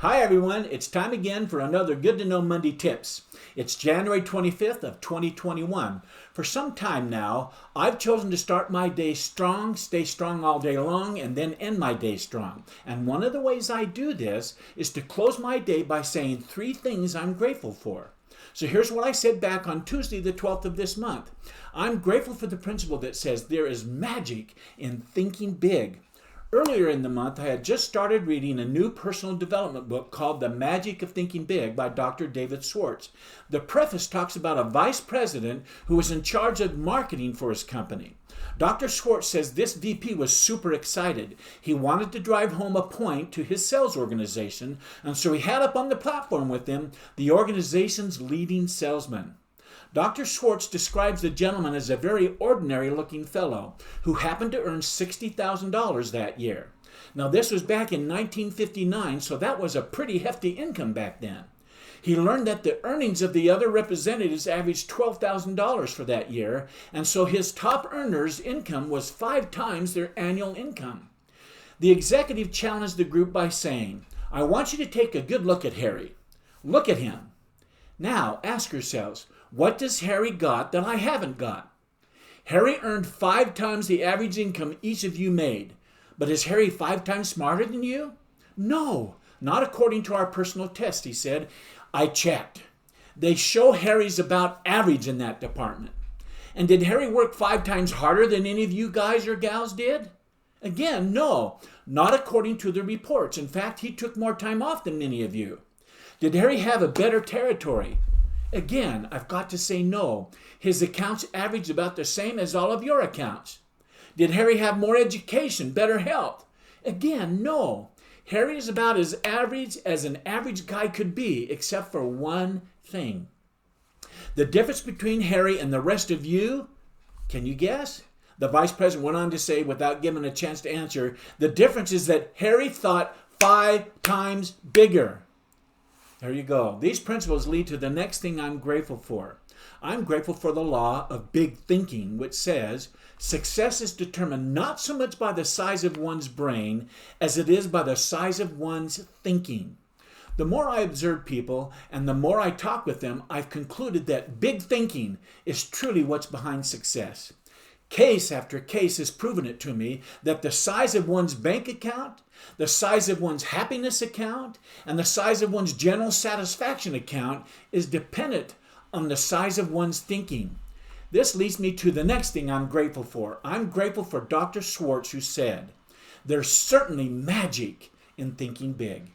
Hi everyone, it's time again for another Good to Know Monday Tips. It's January 25th of 2021. For some time now, I've chosen to start my day strong, stay strong all day long, and then end my day strong. And one of the ways I do this is to close my day by saying 3 things I'm grateful for. So here's what I said back on Tuesday the 12th of this month. I'm grateful for the principle that says there is magic in thinking big. Earlier in the month, I had just started reading a new personal development book called The Magic of Thinking Big by Dr. David Schwartz. The preface talks about a vice president who was in charge of marketing for his company. Dr. Schwartz says this VP was super excited. He wanted to drive home a point to his sales organization, and so he had up on the platform with him the organization's leading salesman. Dr. Schwartz describes the gentleman as a very ordinary-looking fellow who happened to earn $60,000 that year. Now, this was back in 1959, so that was a pretty hefty income back then. He learned that the earnings of the other representatives averaged $12,000 for that year, and so his top earners' income was 5 times their annual income. The executive challenged the group by saying, "I want you to take a good look at Harry. Look at him. Now, ask yourselves, what does Harry got that I haven't got? Harry earned 5 times the average income each of you made. But is Harry 5 times smarter than you? No, not according to our personal test," he said. "I checked. They show Harry's about average in that department. And did Harry work 5 times harder than any of you guys or gals did? Again, no, not according to the reports. In fact, he took more time off than many of you. Did Harry have a better territory? Again, I've got to say no. His accounts average about the same as all of your accounts. Did Harry have more education, better health? Again, no. Harry is about as average as an average guy could be, except for one thing. The difference between Harry and the rest of you, can you guess?" The vice president went on to say, without giving a chance to answer, "The difference is that Harry thought 5 times bigger." There you go. These principles lead to the next thing I'm grateful for. I'm grateful for the law of big thinking, which says success is determined not so much by the size of one's brain as it is by the size of one's thinking. The more I observe people and the more I talk with them, I've concluded that big thinking is truly what's behind success. Case after case has proven it to me that the size of one's bank account, the size of one's happiness account, and the size of one's general satisfaction account is dependent on the size of one's thinking. This leads me to the next thing I'm grateful for. I'm grateful for Dr. Schwartz, who said, "There's certainly magic in thinking big."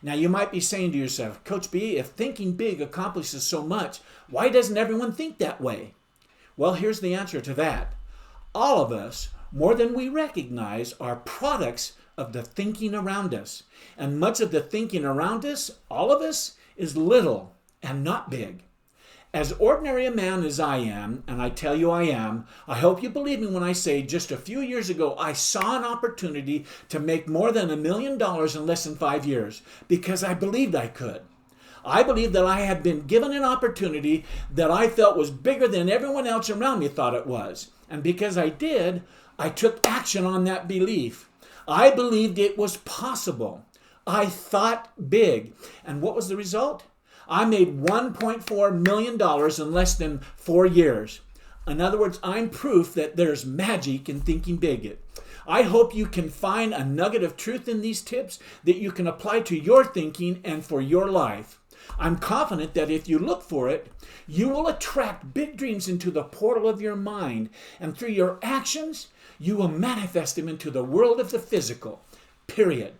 Now, you might be saying to yourself, "Coach B, if thinking big accomplishes so much, why doesn't everyone think that way?" Well, here's the answer to that. All of us, more than we recognize, are products of the thinking around us. And much of the thinking around us, all of us, is little and not big. As ordinary a man as I am, and I tell you I am, I hope you believe me when I say just a few years ago I saw an opportunity to make more than $1 million in less than 5 years because I believed I could. I believed that I had been given an opportunity that I felt was bigger than everyone else around me thought it was. And because I did, I took action on that belief. I believed it was possible. I thought big. And what was the result? I made $1.4 million in less than 4 years. In other words, I'm proof that there's magic in thinking big. I hope you can find a nugget of truth in these tips that you can apply to your thinking and for your life. I'm confident that if you look for it, you will attract big dreams into the portal of your mind, and through your actions, you will manifest them into the world of the physical, period.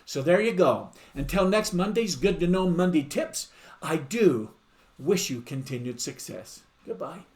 So there you go. Until next Monday's Good to Know Monday Tips, I do wish you continued success. Goodbye.